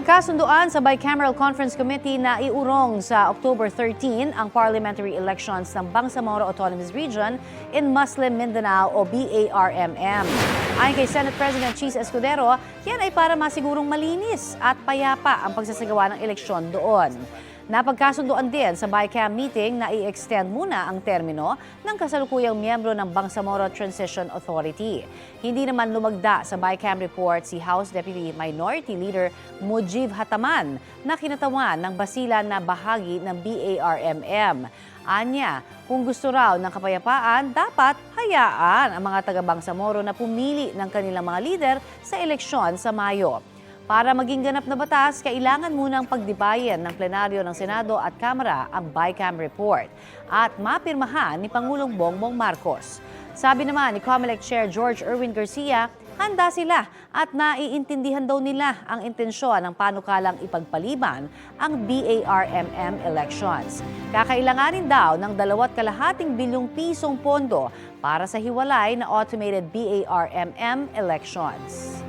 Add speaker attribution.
Speaker 1: Napagkasunduan sa Bicameral Conference Committee na iurong sa October 13 ang parliamentary elections ng Bangsamoro Autonomous Region in Muslim Mindanao o BARMM. Ayon kay Senate President Cheese Escudero, yan ay para masigurong malinis at payapa ang pagsasagawa ng eleksyon doon. Napagkasunduan din sa BICAM meeting na i-extend muna ang termino ng kasalukuyang miyembro ng Bangsamoro Transition Authority. Hindi naman lumagda sa BICAM report si House Deputy Minority Leader Mujib Hataman na kinatawan ng basilan na bahagi ng BARMM. Anya, kung gusto raw ng kapayapaan, dapat hayaan ang mga taga-Bangsamoro na pumili ng kanilang mga leader sa eleksyon sa Mayo. Para maging ganap na batas, kailangan munang pagdibayin ng plenaryo ng Senado at Kamara ang BICAM report at mapirmahan ni Pangulong Bongbong Marcos. Sabi naman ni COMELEC Chair George Erwin Garcia, handa sila at naiintindihan daw nila ang intensyon ng panukalang ipagpaliban ang BARMM elections. Kakailanganin daw ng 2.5 bilyong pisong pondo para sa hiwalay na automated BARMM elections.